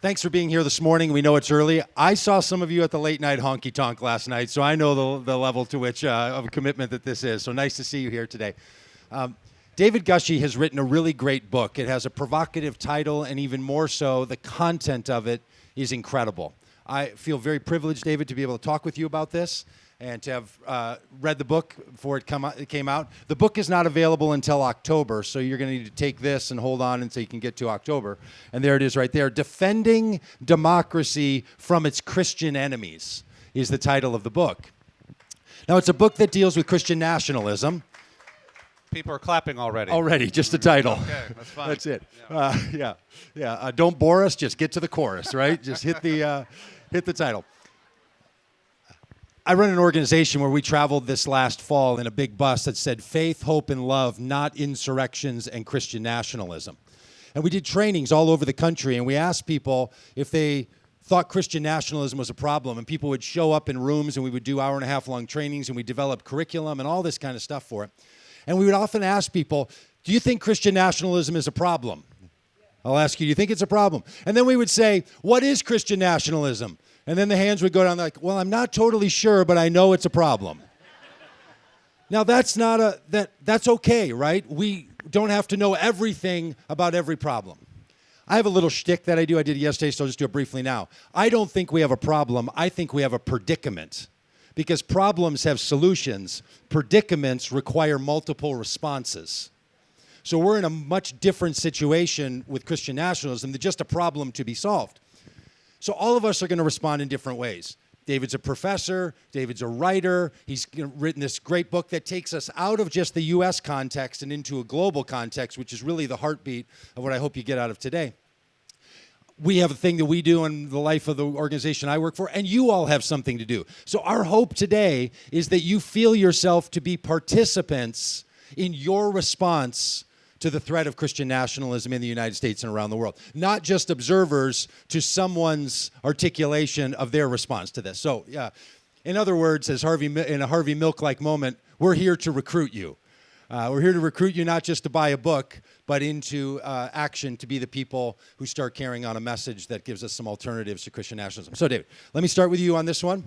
Thanks for being here this morning. We know it's early. I saw some of you at the late night honky tonk last night, so I know the level to which of commitment that this is. So nice to see you here today. David Gushee has written a really great book. It has a provocative title, and even more so, the content of it is incredible. I feel very privileged, David, to be able to talk with you about this and to have read the book before it came out. The book is not available until October, so you're going to need to take this and hold on until you can get to October. And there it is right there. Defending Democracy from Its Christian Enemies is the title of the book. Now, it's a book that deals with Christian nationalism. People are clapping already. Already, just the title. Okay, that's fine. That's it. Yeah. Don't bore us. Just get to the chorus, right? Just hit the title. I run an organization where we traveled this last fall in a big bus that said faith, hope, and love, not insurrections and Christian nationalism. And we did trainings all over the country, and we asked people if they thought Christian nationalism was a problem, and people would show up in rooms, and we would do hour-and-a-half-long trainings, and we developed curriculum and all this kind of stuff for it. And we would often ask people, do you think Christian nationalism is a problem? I'll ask you, do you think it's a problem? And then we would say, what is Christian nationalism? And then the hands would go down like, well, I'm not totally sure, but I know it's a problem. Now, that's okay, right? We don't have to know everything about every problem. I have a little shtick that I do. I did it yesterday, so I'll just do it briefly now. I don't think we have a problem. I think we have a predicament. Because problems have solutions. Predicaments require multiple responses. So we're in a much different situation with Christian nationalism than just a problem to be solved. So all of us are going to respond in different ways. David's a professor. David's a writer. He's written this great book that takes us out of just the U.S. context and into a global context, which is really the heartbeat of what I hope you get out of today. We have a thing that we do in the life of the organization I work for, and you all have something to do. So our hope today is that you feel yourself to be participants in your response to the threat of Christian nationalism in the United States and around the world, not just observers to someone's articulation of their response to this. So, in other words, in a Harvey Milk-like moment, we're here to recruit you. We're here to recruit you not just to buy a book, but into action to be the people who start carrying on a message that gives us some alternatives to Christian nationalism. So, David, let me start with you on this one.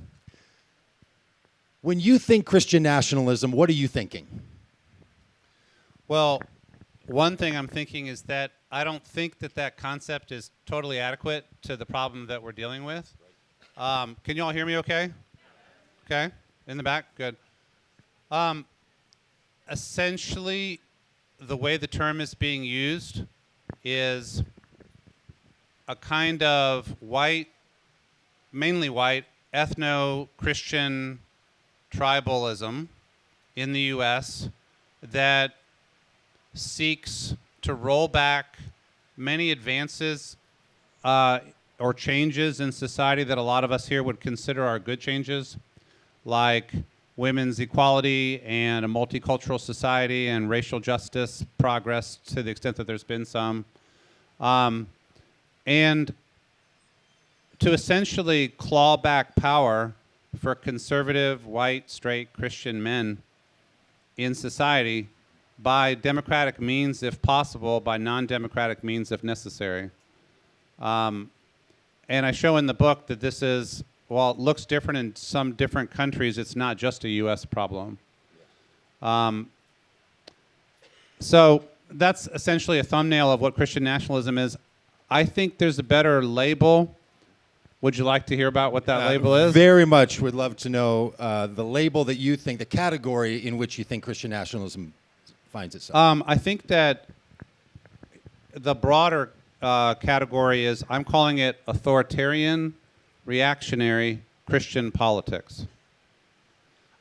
When you think Christian nationalism, what are you thinking? Well, one thing I'm thinking is that I don't think that concept is totally adequate to the problem that we're dealing with. Can you all hear me okay? Okay? In the back? Good. Essentially, the way the term is being used is a kind of white, mainly white, ethno-Christian tribalism in the U.S. that seeks to roll back many advances or changes in society that a lot of us here would consider are good changes, like women's equality and a multicultural society and racial justice progress to the extent that there's been some. And to essentially claw back power for conservative, white, straight Christian men in society by democratic means if possible, by non-democratic means if necessary. And I show in the book that this is, while it looks different in some different countries, it's not just a U.S. problem. So that's essentially a thumbnail of what Christian nationalism is. I think there's a better label. Would you like to hear about what that label is? Very much would love to know the label that you think, the category in which you think Christian nationalism finds itself. I think that the broader category is, I'm calling it authoritarian, reactionary Christian politics.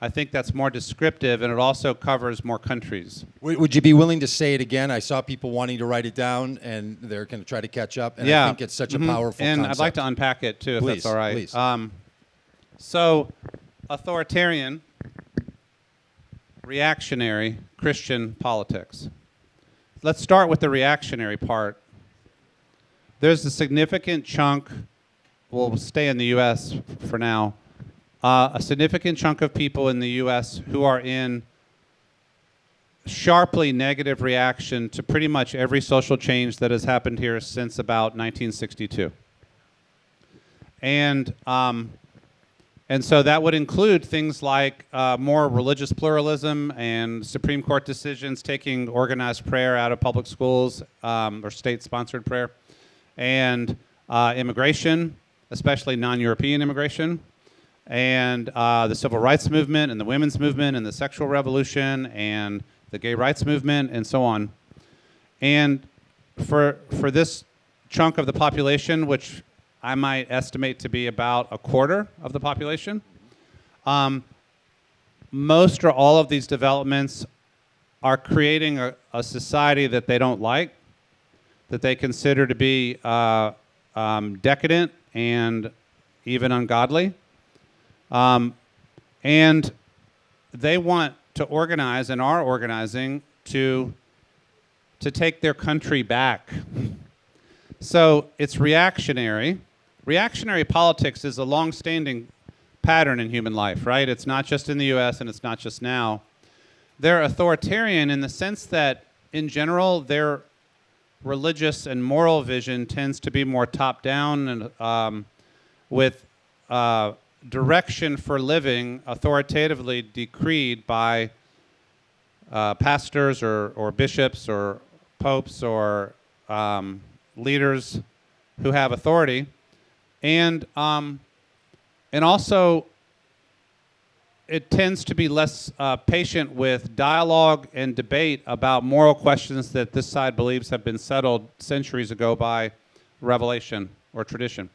I think that's more descriptive, and it also covers more countries. Would you be willing to say it again? I saw people wanting to write it down, and they're going to try to catch up, and I think it's such a powerful and concept. I'd like to unpack it, too, if that's all right. Please. So, authoritarian, reactionary Christian politics. Let's start with the reactionary part. There's a significant chunk, we'll stay in the U.S. for now, a significant chunk of people in the U.S. who are in sharply negative reaction to pretty much every social change that has happened here since about 1962. And so that would include things like more religious pluralism and Supreme Court decisions taking organized prayer out of public schools or state-sponsored prayer, and immigration, especially non-European immigration, and the civil rights movement and the women's movement and the sexual revolution and the gay rights movement and so on. And for this chunk of the population, which I might estimate to be about a quarter of the population, most or all of these developments are creating a society that they don't like, that they consider to be decadent and even ungodly. And they want to organize and are organizing to take their country back. So it's reactionary. Reactionary politics is a long-standing pattern in human life, right? It's not just in the US and it's not just now. They're authoritarian in the sense that, in general, their religious and moral vision tends to be more top-down and with direction for living authoritatively decreed by pastors or bishops or popes or leaders who have authority, and also it tends to be less patient with dialogue and debate about moral questions that this side believes have been settled centuries ago by revelation or tradition.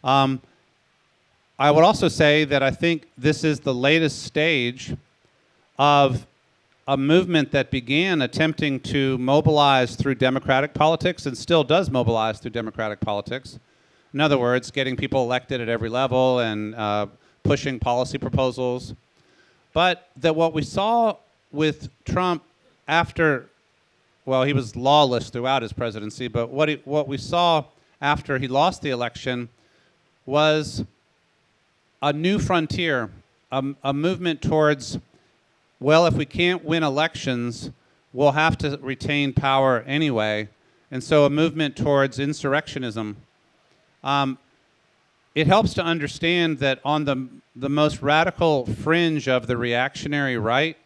I would also say that I think this is the latest stage of a movement that began attempting to mobilize through democratic politics and still does mobilize through democratic politics. In other words, getting people elected at every level and pushing policy proposals. But that what we saw with Trump after, well, he was lawless throughout his presidency, but what we saw after he lost the election was a new frontier, a movement towards, well, if we can't win elections, we'll have to retain power anyway. And so a movement towards insurrectionism. It helps to understand that on the most radical fringe of the reactionary right,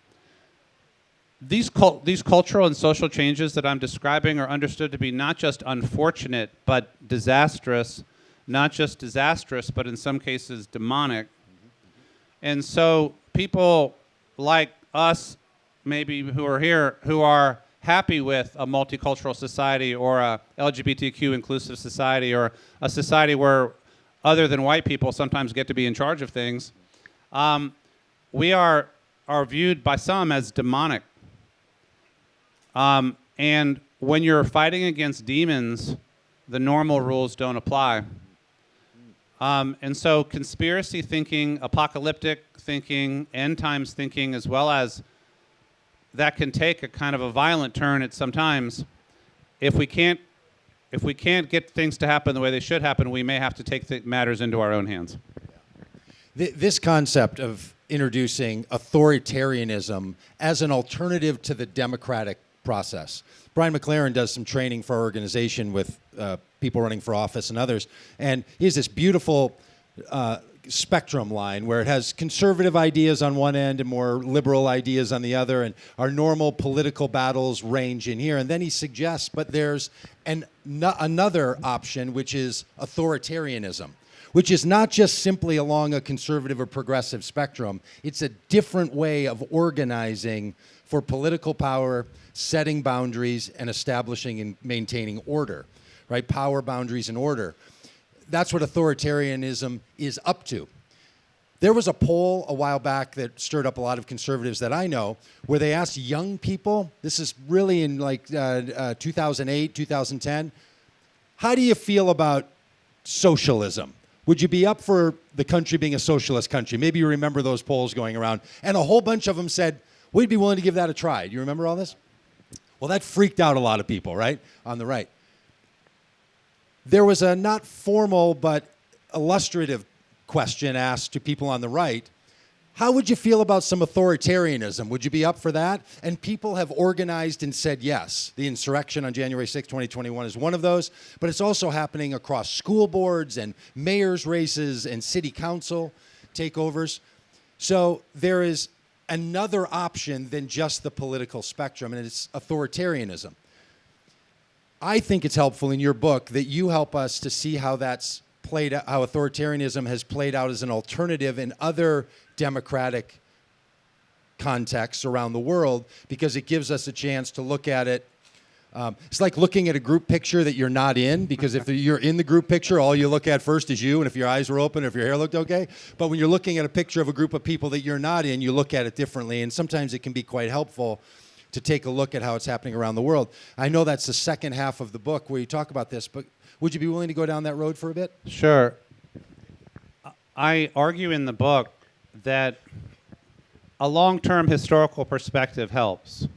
these cultural and social changes that I'm describing are understood to be not just unfortunate, but disastrous. Not just disastrous, but in some cases demonic. And so people like us, maybe who are here, who are happy with a multicultural society or a LGBTQ inclusive society or a society where other than white people sometimes get to be in charge of things, we are viewed by some as demonic. And when you're fighting against demons, the normal rules don't apply. And so conspiracy thinking, apocalyptic thinking, end times thinking, as well as that can take a kind of a violent turn at some times. If we can't get things to happen the way they should happen, we may have to take matters into our own hands. This concept of introducing authoritarianism as an alternative to the democratic process. Brian McLaren does some training for our organization with people running for office and others, and he has this beautiful spectrum line where it has conservative ideas on one end and more liberal ideas on the other, and our normal political battles range in here. And then he suggests, but there's another option, which is authoritarianism, which is not just simply along a conservative or progressive spectrum. It's a different way of organizing for political power, setting boundaries, and establishing and maintaining order, right? Power, boundaries, and order. That's what authoritarianism is up to. There was a poll a while back that stirred up a lot of conservatives that I know, where they asked young people, this is really in like 2008, 2010, how do you feel about socialism? Would you be up for the country being a socialist country? Maybe you remember those polls going around. And a whole bunch of them said, we'd be willing to give that a try. Do you remember all this? Well, that freaked out a lot of people, right, on the right. There was a not formal but illustrative question asked to people on the right. How would you feel about some authoritarianism? Would you be up for that? And people have organized and said yes. The insurrection on January 6, 2021 is one of those, but it's also happening across school boards and mayor's races and city council takeovers. So there is another option than just the political spectrum, and it's authoritarianism. I think it's helpful in your book that you help us to see how that's played out, how authoritarianism has played out as an alternative in other democratic contexts around the world, because it gives us a chance to look at it. It's like looking at a group picture that you're not in, because if you're in the group picture, all you look at first is you, and if your eyes were open, if your hair looked okay. But when you're looking at a picture of a group of people that you're not in, you look at it differently, and sometimes it can be quite helpful to take a look at how it's happening around the world. I know that's the second half of the book where you talk about this, but would you be willing to go down that road for a bit? Sure. I argue in the book that a long-term historical perspective helps,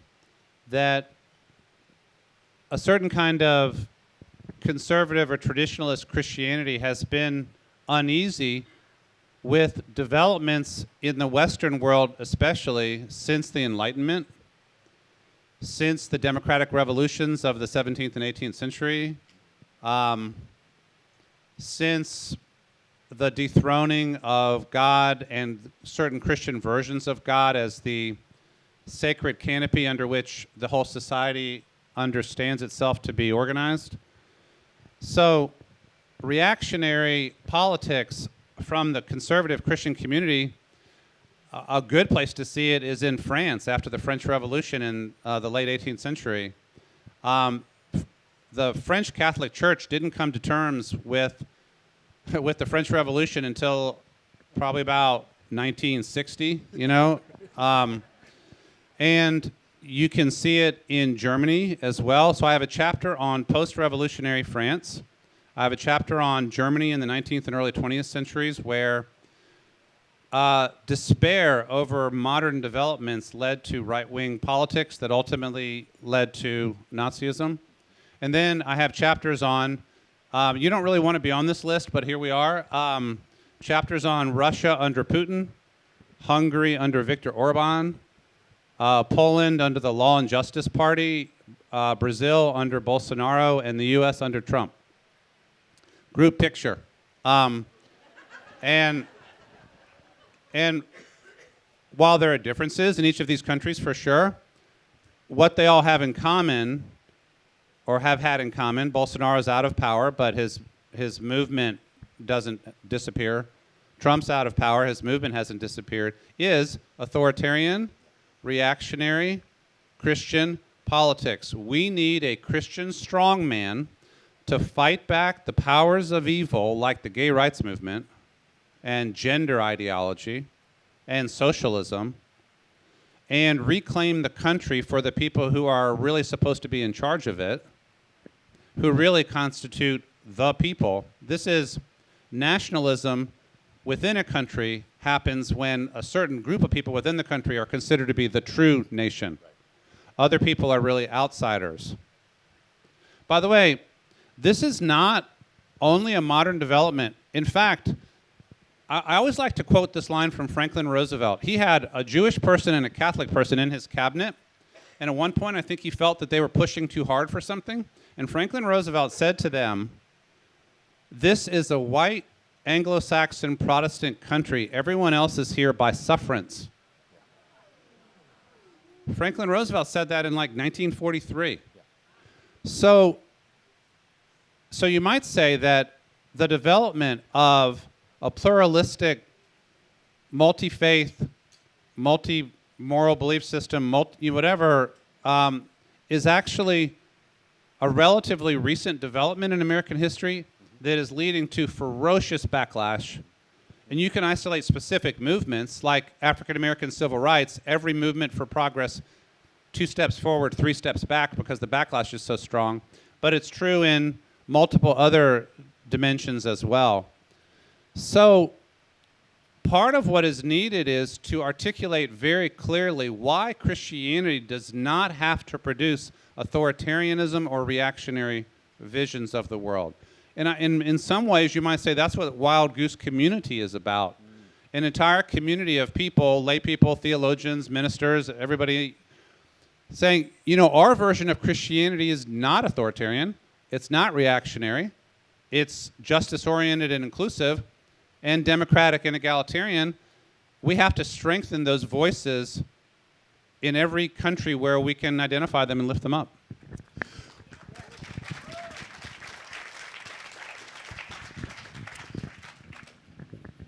that a certain kind of conservative or traditionalist Christianity has been uneasy with developments in the Western world, especially since the Enlightenment, since the democratic revolutions of the 17th and 18th century, since the dethroning of God and certain Christian versions of God as the sacred canopy under which the whole society understands itself to be organized. So reactionary politics from the conservative Christian community, a good place to see it is in France after the French Revolution in the late 18th century. The French Catholic Church didn't come to terms with the French Revolution until probably about 1960, you know? And you can see it in Germany as well. So I have a chapter on post-revolutionary France. I have a chapter on Germany in the 19th and early 20th centuries where despair over modern developments led to right-wing politics that ultimately led to Nazism. And then I have chapters on, you don't really want to be on this list, but here we are, chapters on Russia under Putin, Hungary under Viktor Orban, Poland under the Law and Justice Party, Brazil under Bolsonaro, and the U.S. under Trump. Group picture. And while there are differences in each of these countries for sure, what they all have in common, or have had in common, Bolsonaro's out of power, but his movement doesn't disappear. Trump's out of power, his movement hasn't disappeared, is authoritarian, reactionary, Christian politics. We need a Christian strongman to fight back the powers of evil like the gay rights movement and gender ideology and socialism, and reclaim the country for the people who are really supposed to be in charge of it, who really constitute the people. This is nationalism within a country happens when a certain group of people within the country are considered to be the true nation. Other people are really outsiders. By the way, this is not only a modern development. In fact, I always like to quote this line from Franklin Roosevelt. He had a Jewish person and a Catholic person in his cabinet, and at one point I think he felt that they were pushing too hard for something, and Franklin Roosevelt said to them, "This is a white Anglo-Saxon Protestant country. Everyone else is here by sufferance." Franklin Roosevelt said that in like 1943. So you might say that the development of a pluralistic, multi-faith, multi-moral belief system, whatever, is actually a relatively recent development in American history that is leading to ferocious backlash. And you can isolate specific movements like African American civil rights, every movement for progress, 2 steps forward, 3 steps back because the backlash is so strong. But it's true in multiple other dimensions as well. So part of what is needed is to articulate very clearly why Christianity does not have to produce authoritarianism or reactionary visions of the world. And in some ways, you might say that's what Wild Goose Community is about. an entire community of people, lay people, theologians, ministers, everybody saying, our version of Christianity is not authoritarian, it's not reactionary, it's justice-oriented and inclusive, and democratic and egalitarian. We have to strengthen those voices in every country where we can identify them and lift them up.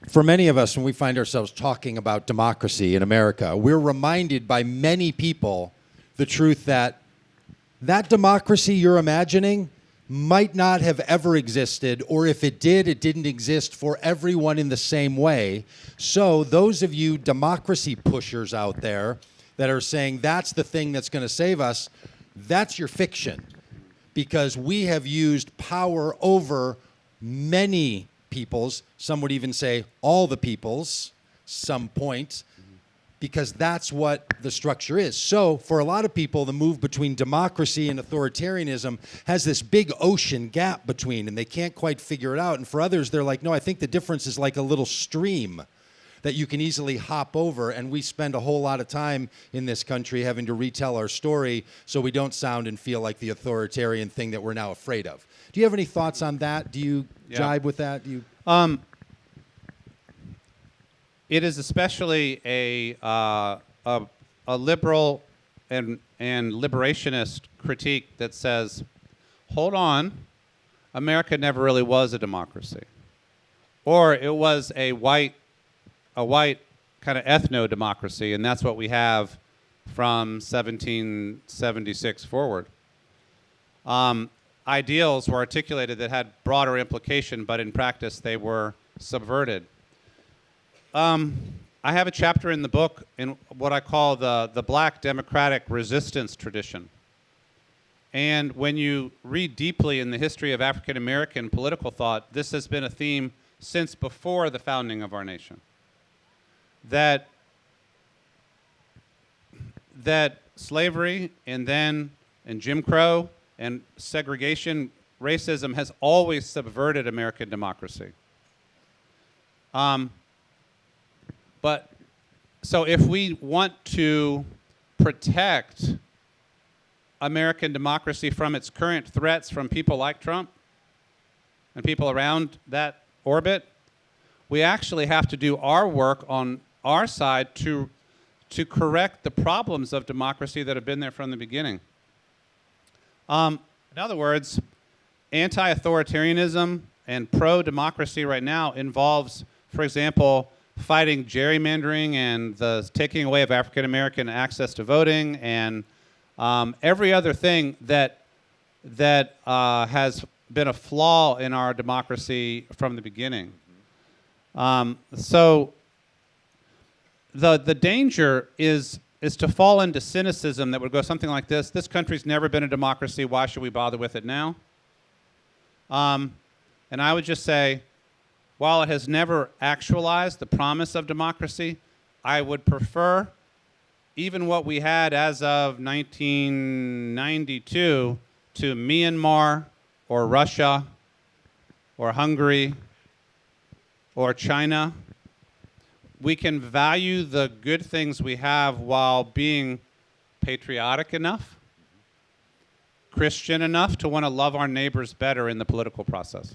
For many of us, when we find ourselves talking about democracy in America, we're reminded by many people the truth that that democracy you're imagining might not have ever existed, or if it did, it didn't exist for everyone in the same way. So those of you democracy pushers out there that are saying that's the thing that's going to save us, that's your fiction. Because we have used power over many peoples, some would even say all the peoples, some point, because that's what the structure is. So for a lot of people, the move between democracy and authoritarianism has this big ocean gap between, and they can't quite figure it out. And for others, they're like, no, I think the difference is like a little stream that you can easily hop over, and we spend a whole lot of time in this country having to retell our story so we don't sound and feel like the authoritarian thing that we're now afraid of. Do you have any thoughts on that? Do you jibe with that? It is especially a liberal and liberationist critique that says, hold on, America never really was a democracy. Or it was a white kind of ethno-democracy, and that's what we have from 1776 forward. Ideals were articulated that had broader implication, but in practice they were subverted. I have a chapter in the book in what I call the Black democratic resistance tradition. And when you read deeply in the history of African American political thought, this has been a theme since before the founding of our nation. That slavery and Jim Crow and segregation, racism has always subverted American democracy. But so if we want to protect American democracy from its current threats from people like Trump and people around that orbit, we actually have to do our work on our side to correct the problems of democracy that have been there from the beginning. In other words, anti-authoritarianism and pro-democracy right now involves, for example, fighting gerrymandering and the taking away of African American access to voting and every other thing that has been a flaw in our democracy from the beginning. So the danger is to fall into cynicism that would go something like this: this country's never been a democracy, why should we bother with it now? And I would just say, while it has never actualized the promise of democracy, I would prefer even what we had as of 1992 to Myanmar or Russia or Hungary or China. We can value the good things we have while being patriotic enough, Christian enough to want to love our neighbors better in the political process.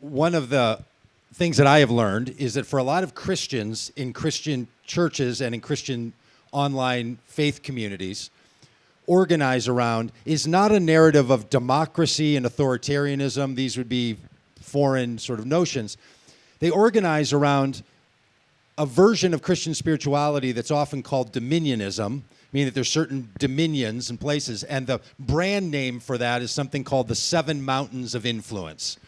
One of the things that I have learned is that for a lot of Christians in Christian churches and in Christian online faith communities, organize around is not a narrative of democracy and authoritarianism. These would be foreign sort of notions. They organize around a version of Christian spirituality that's often called dominionism, meaning that there's certain dominions and places, and the brand name for that is something called the 7 Mountains of Influence.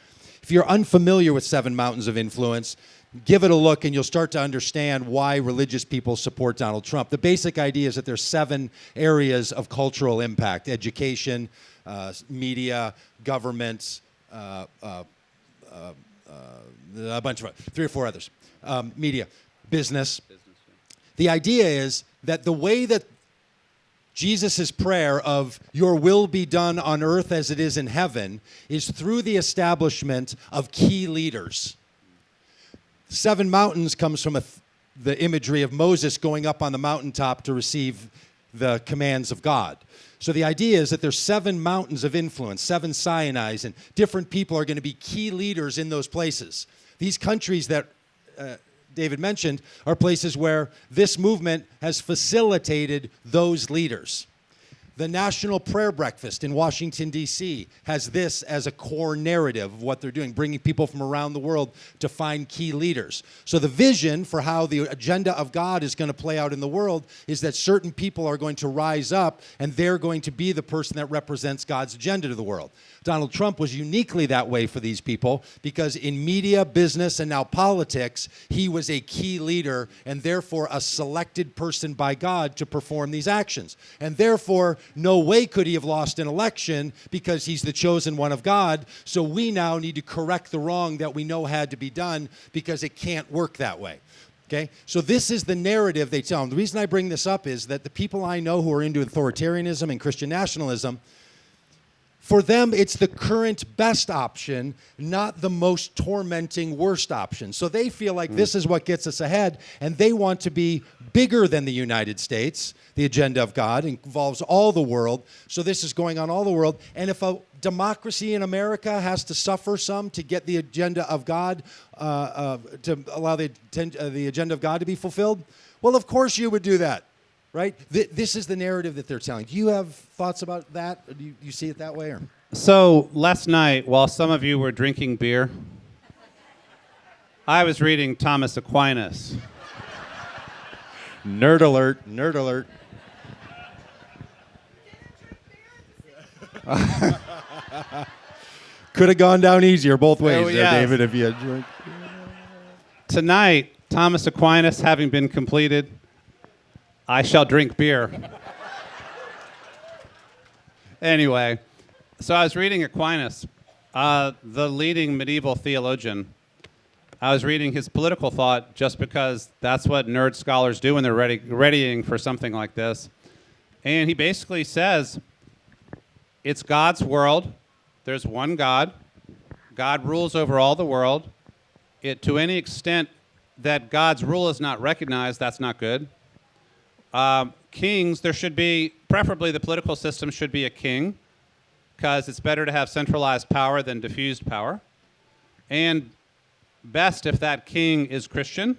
If you're unfamiliar with 7 Mountains of Influence, give it a look and you'll start to understand why religious people support Donald Trump. The basic idea is that there's 7 areas of cultural impact: education, media, government, a bunch of 3 or 4 others. Media, business. The idea is that the way that Jesus' prayer of your will be done on earth as it is in heaven is through the establishment of key leaders. 7 mountains comes from the imagery of Moses going up on the mountaintop to receive the commands of God. So the idea is that there's 7 mountains of influence, 7 Sinais, and different people are going to be key leaders in those places. These countries that David mentioned are places where this movement has facilitated those leaders. The National Prayer Breakfast in Washington, D.C. has this as a core narrative of what they're doing, bringing people from around the world to find key leaders. So the vision for how the agenda of God is going to play out in the world is that certain people are going to rise up and they're going to be the person that represents God's agenda to the world. Donald Trump was uniquely that way for these people because in media, business, and now politics, he was a key leader and therefore a selected person by God to perform these actions. And therefore, no way could he have lost an election because he's the chosen one of God. So we now need to correct the wrong that we know had to be done because it can't work that way. Okay? So this is the narrative they tell them. The reason I bring this up is that the people I know who are into authoritarianism and Christian nationalism, for them, it's the current best option, not the most tormenting worst option. So they feel like this is what gets us ahead, and they want to be bigger than the United States. The agenda of God involves all the world, so this is going on all the world. And if a democracy in America has to suffer some to get the agenda of God, to allow the agenda of God to be fulfilled, well, of course you would do that. Right? This is the narrative that they're telling. Do you have thoughts about that? Or do you see it that way? Or? So last night, while some of you were drinking beer, I was reading Thomas Aquinas. Nerd alert, nerd alert. Could have gone down easier both ways there, yes. David, if you had drank. Tonight, Thomas Aquinas having been completed, I shall drink beer. Anyway, so I was reading Aquinas, the leading medieval theologian. I was reading his political thought just because that's what nerd scholars do when they're readying for something like this. And he basically says, it's God's world. There's one God. God rules over all the world. To any extent that God's rule is not recognized, that's not good. Kings, there should be, preferably the political system should be a king, because it's better to have centralized power than diffused power. And best if that king is Christian,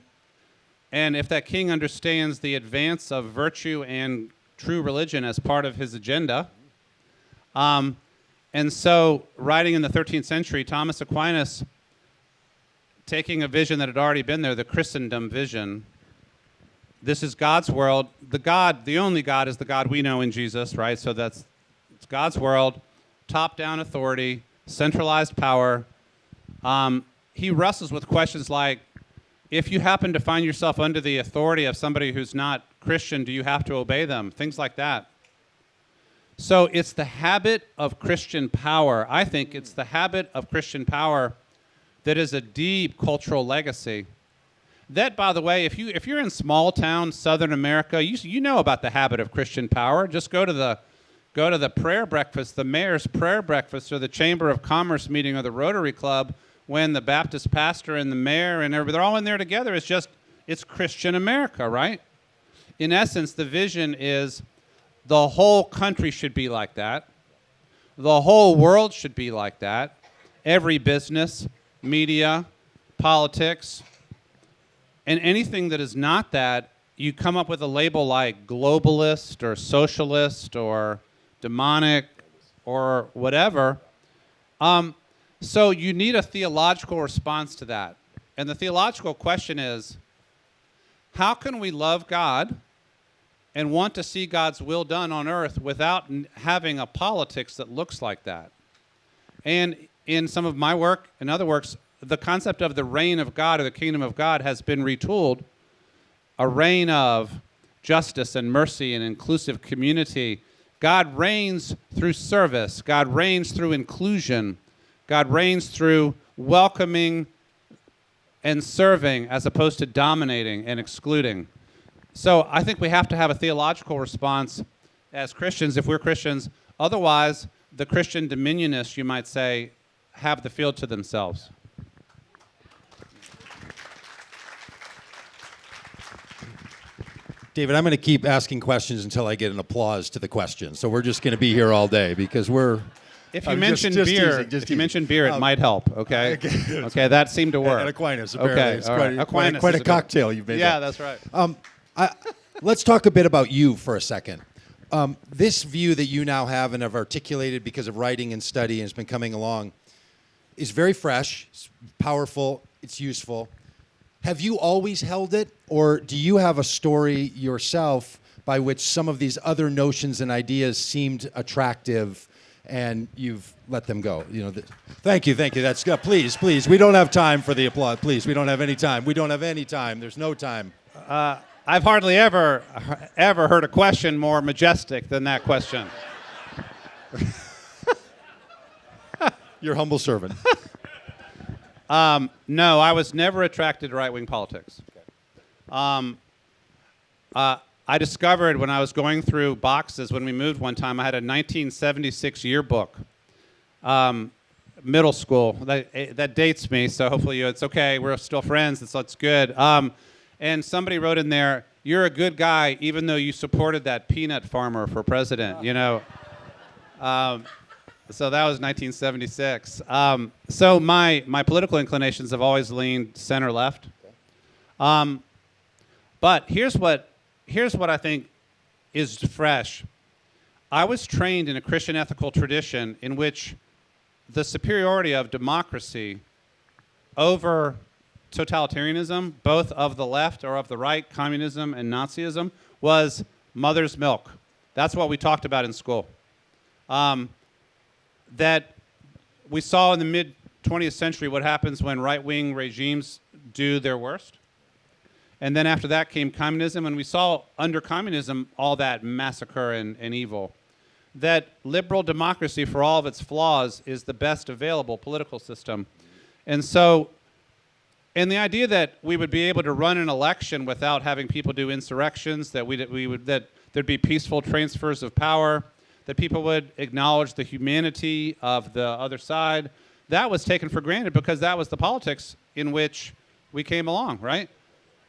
and if that king understands the advance of virtue and true religion as part of his agenda. And so, writing in the 13th century, Thomas Aquinas, taking a vision that had already been there, the Christendom vision. This is God's world. The only God is the God we know in Jesus, right? So it's God's world, top-down authority, centralized power. He wrestles with questions like, if you happen to find yourself under the authority of somebody who's not Christian, do you have to obey them? Things like that. So it's the habit of Christian power. I think it's the habit of Christian power that is a deep cultural legacy. That, by the way, if you're in small town Southern America, you know about the habit of Christian power. Just go to the prayer breakfast, the mayor's prayer breakfast, or the Chamber of Commerce meeting, or the Rotary Club, when the Baptist pastor and the mayor and everybody, they're all in there together. It's Christian America, right? In essence, the vision is the whole country should be like that. The whole world should be like that. Every business, media, politics. And anything that is not that, you come up with a label like globalist or socialist or demonic or whatever. So you need a theological response to that. And the theological question is, how can we love God and want to see God's will done on earth without having a politics that looks like that? And in some of my work and other works, the concept of the reign of God or the kingdom of God has been retooled. A reign of justice and mercy and inclusive community. God reigns through service. God reigns through inclusion. God reigns through welcoming and serving as opposed to dominating and excluding. So I think we have to have a theological response as Christians, if we're Christians. Otherwise, the Christian dominionists, you might say, have the field to themselves. David, I'm going to keep asking questions until I get an applause to the question. So we're just going to be here all day because we're... If you mention beer, it might help. Okay. Okay, that seemed to work. And Aquinas, apparently. Okay, It's all right. Aquinas quite is a cocktail you've made. Yeah, that's right. Let's talk a bit about you for a second. This view that you now have and have articulated because of writing and study and has been coming along is very fresh, it's powerful, it's useful. Have you always held it, or do you have a story yourself by which some of these other notions and ideas seemed attractive and you've let them go? You know, thank you. That's good. Please. We don't have time for the applause. Please, we don't have any time. There's no time. I've hardly ever heard a question more majestic than that question. Your humble servant. No, I was never attracted to right-wing politics. I discovered when I was going through boxes when we moved one time, I had a 1976 yearbook, middle school. That dates me, so hopefully it's okay. We're still friends. It's good. And somebody wrote in there, "You're a good guy, even though you supported that peanut farmer for president." You know. So that was 1976. So my political inclinations have always leaned center-left. But here's what I think is fresh. I was trained in a Christian ethical tradition in which the superiority of democracy over totalitarianism, both of the left or of the right, communism and Nazism, was mother's milk. That's what we talked about in school. That we saw in the mid-20th century what happens when right-wing regimes do their worst. And then after that came communism, and we saw under communism all that massacre and evil. That liberal democracy, for all of its flaws, is the best available political system. And so, and the idea that we would be able to run an election without having people do insurrections, that that there'd be peaceful transfers of power, that people would acknowledge the humanity of the other side, that was taken for granted because that was the politics in which we came along, right?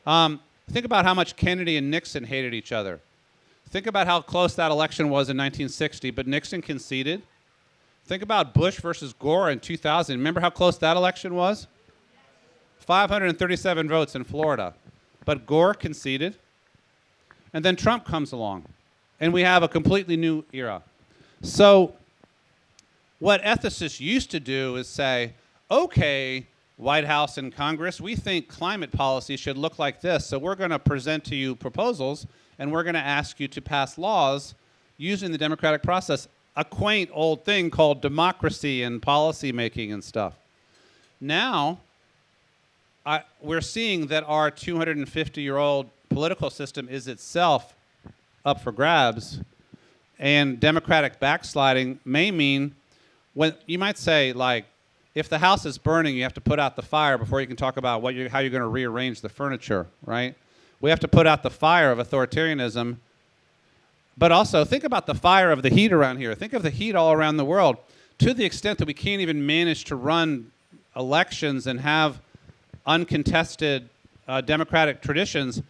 Think about how much Kennedy and Nixon hated each other. Think about how close that election was in 1960, but Nixon conceded. Think about Bush versus Gore in 2000. Remember how close that election was? 537 votes in Florida. But Gore conceded. And then Trump comes along. And we have a completely new era. So what ethicists used to do is say, okay, White House and Congress, we think climate policy should look like this, so we're going to present to you proposals, and we're going to ask you to pass laws using the democratic process, a quaint old thing called democracy and policy making and stuff. Now, we're seeing that our 250-year-old political system is itself up for grabs, and democratic backsliding may mean, when you might say, like, if the house is burning, you have to put out the fire before you can talk about how you're going to rearrange the furniture, right? We have to put out the fire of authoritarianism. But also, think about the fire of the heat around here. Think of the heat all around the world. To the extent that we can't even manage to run elections and have uncontested democratic traditions,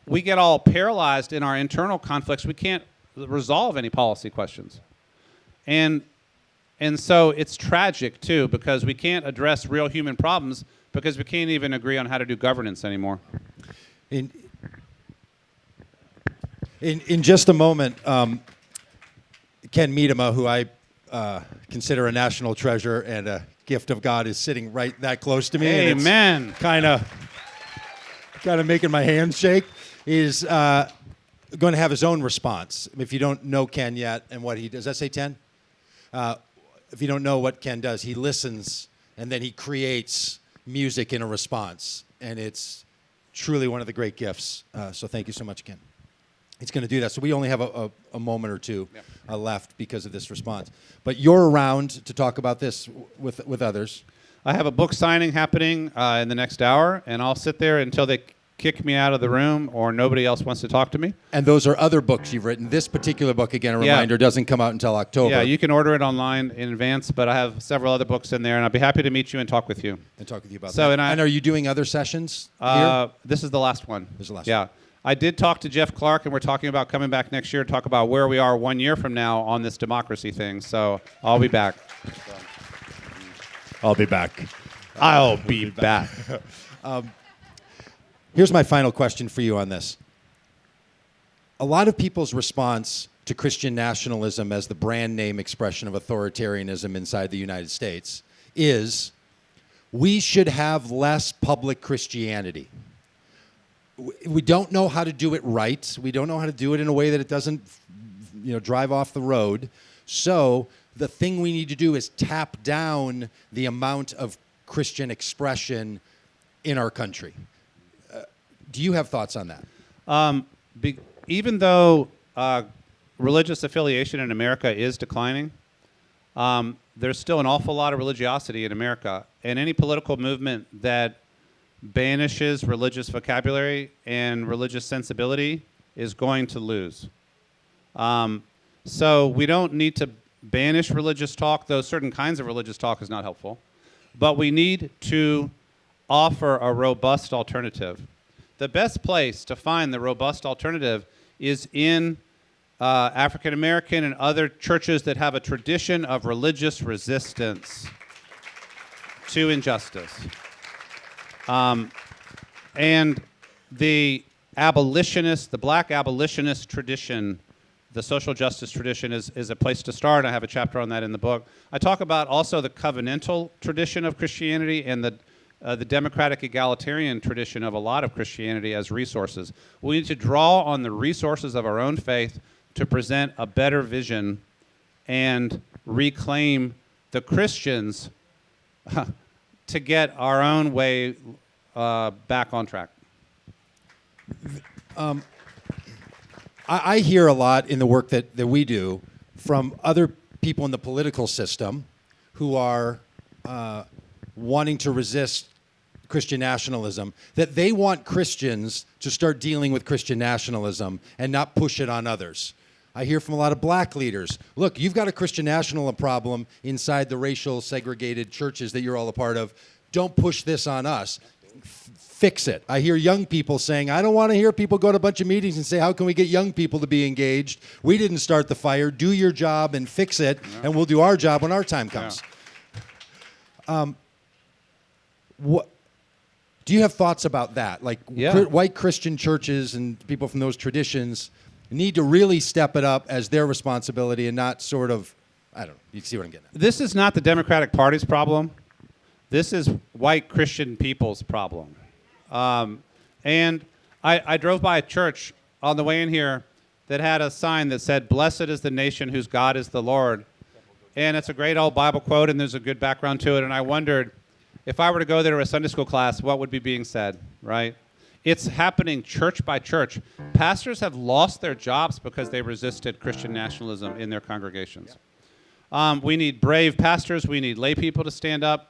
we get all paralyzed in our internal conflicts. We can't resolve any policy questions. And so it's tragic, too, because we can't address real human problems because we can't even agree on how to do governance anymore. In just a moment, Ken Medema, who I consider a national treasure and a gift of God, is sitting right that close to me. Amen. Kind of making my hands shake. Is going to have his own response. If you don't know Ken yet and what he does, that say 10? If you don't know what Ken does, he listens and then he creates music in a response, and it's truly one of the great gifts. So thank you so much, Ken. He's going to do that. So we only have a moment or two left because of this response. But you're around to talk about this with others. I have a book signing happening in the next hour, and I'll sit there until they kick me out of the room or nobody else wants to talk to me. And those are other books you've written. This particular book, again, a reminder, doesn't come out until October. Yeah, you can order it online in advance, but I have several other books in there, and I'd be happy to meet you and talk with you. And talk with you about that. And are you doing other sessions here? This is the last one. This is the last one. Yeah. I did talk to Jeff Clark, and we're talking about coming back next year to talk about where we are 1 year from now on this democracy thing. So I'll be back. I'll be back. I'll be back. Here's my final question for you on this. A lot of people's response to Christian nationalism as the brand name expression of authoritarianism inside the United States is we should have less public Christianity. We don't know how to do it right. We don't know how to do it in a way that it doesn't, drive off the road. So the thing we need to do is tap down the amount of Christian expression in our country. Do you have thoughts on that? Even though religious affiliation in America is declining, there's still an awful lot of religiosity in America. And any political movement that banishes religious vocabulary and religious sensibility is going to lose. So we don't need to banish religious talk, though certain kinds of religious talk is not helpful. But we need to offer a robust alternative. The best place to find the robust alternative is in African American and other churches that have a tradition of religious resistance to injustice. And the black abolitionist tradition, the social justice tradition is a place to start. I have a chapter on that in the book. I talk about also the covenantal tradition of Christianity and the democratic egalitarian tradition of a lot of Christianity as resources. We need to draw on the resources of our own faith to present a better vision and reclaim the Christians to get our own way back on track. I hear a lot in the work that we do from other people in the political system who are wanting to resist Christian nationalism, that they want Christians to start dealing with Christian nationalism and not push it on others. I hear from a lot of black leaders, look, you've got a Christian national problem inside the racial segregated churches that you're all a part of. Don't push this on us. Fix it. I hear young people saying, I don't want to hear people go to a bunch of meetings and say, how can we get young people to be engaged? We didn't start the fire. Do your job and fix it, and we'll do our job when our time comes. What do you have thoughts about that? Like white Christian churches and people from those traditions need to really step it up as their responsibility and not sort of, I don't know, you see what I'm getting at. This is not the Democratic Party's problem. This is white Christian people's problem. And I drove by a church on the way in here that had a sign that said, "Blessed is the nation whose God is the Lord." And it's a great old Bible quote, and there's a good background to it. And I wondered, if I were to go there to a Sunday school class, what would be being said, right? It's happening church by church. Pastors have lost their jobs because they resisted Christian nationalism in their congregations. We need brave pastors. We need lay people to stand up.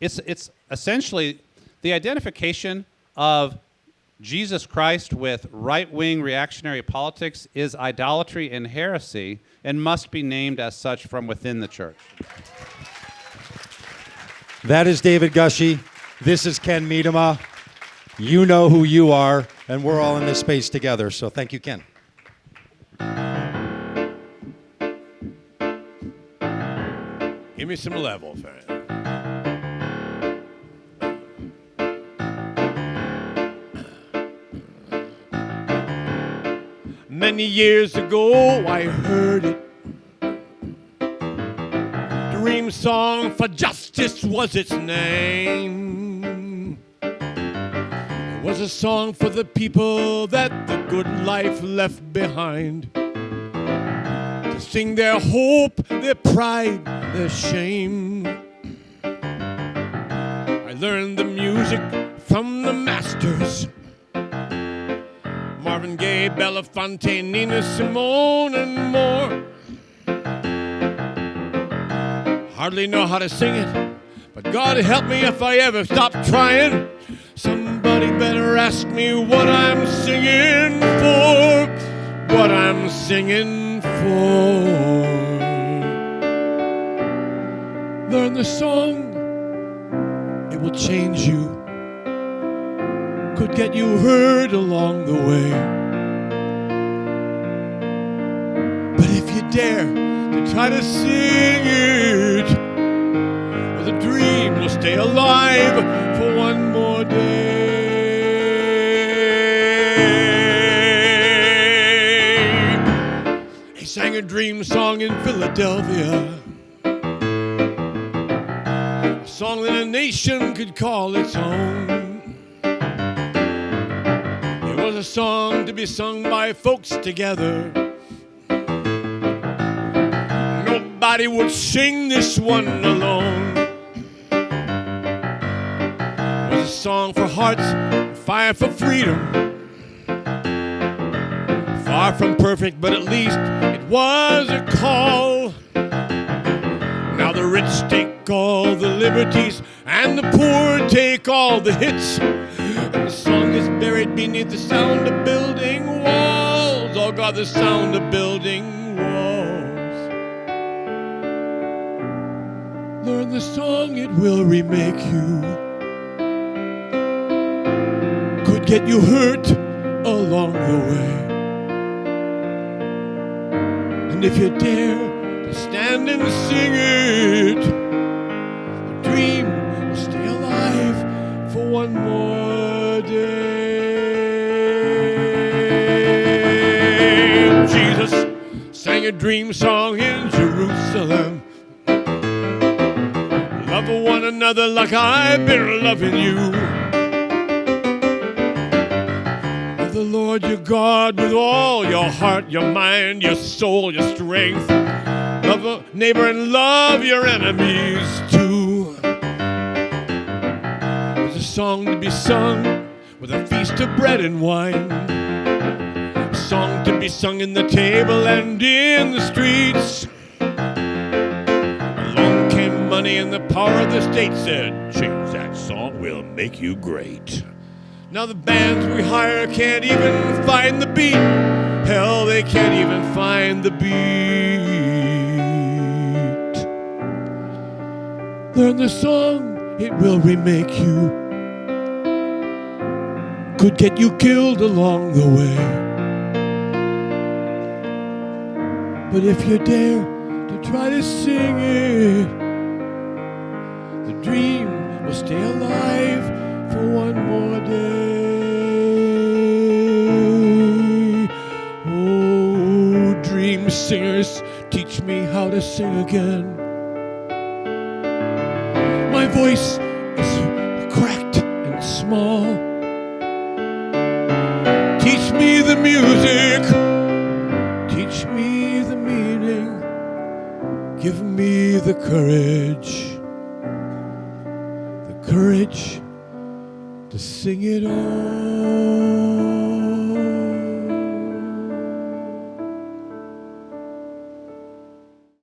It's essentially the identification of Jesus Christ with right-wing reactionary politics is idolatry and heresy and must be named as such from within the church. That is David Gushee. This is Ken Medema. You know who you are, and we're all in this space together. So thank you, Ken. Give me some level, fam. Many years ago, I heard it. Dream Song for Justice was its name. It was a song for the people that the good life left behind, to sing their hope, their pride, their shame. I learned the music from the masters: Marvin Gaye, Belafonte, Nina Simone, and more. Hardly know how to sing it, but God help me if I ever stop trying. Somebody Somebody better ask me what I'm singing for. What I'm singing for. Learn the song, it will change you. Could get you heard along the way. But if you dare to try to sing it, well, the dream will stay alive for one more day. He sang a dream song in Philadelphia, a song that a nation could call its own. It was a song to be sung by folks together. Nobody would sing this one alone. It was a song for hearts, fire for freedom. Far from perfect, but at least it was a call. Now the rich take all the liberties, and the poor take all the hits. And the song is buried beneath the sound of building walls. Oh God, the sound of building walls. Learn the song, it will remake you. Could get you hurt along the way. And if you dare to stand and sing it, the dream will stay alive for one more day. Jesus sang a dream song in Jerusalem. Love one another like I've been loving you. Love the Lord your God with all your heart, your mind, your soul, your strength. Love a neighbor and love your enemies too. There's a song to be sung with a feast of bread and wine. A song to be sung in the table and in the streets. Along came money and the power of the state said, change that song, we'll make you great. Now the bands we hire can't even find the beat. Hell, they can't even find the beat. Learn the song, it will remake you. Could get you killed along the way. But if you dare to try to sing it, the dream will stay alive for one more day. Oh, dream singers, teach me how to sing again. My voice is cracked and small. Teach me the music, teach me the meaning, give me the courage to sing it all.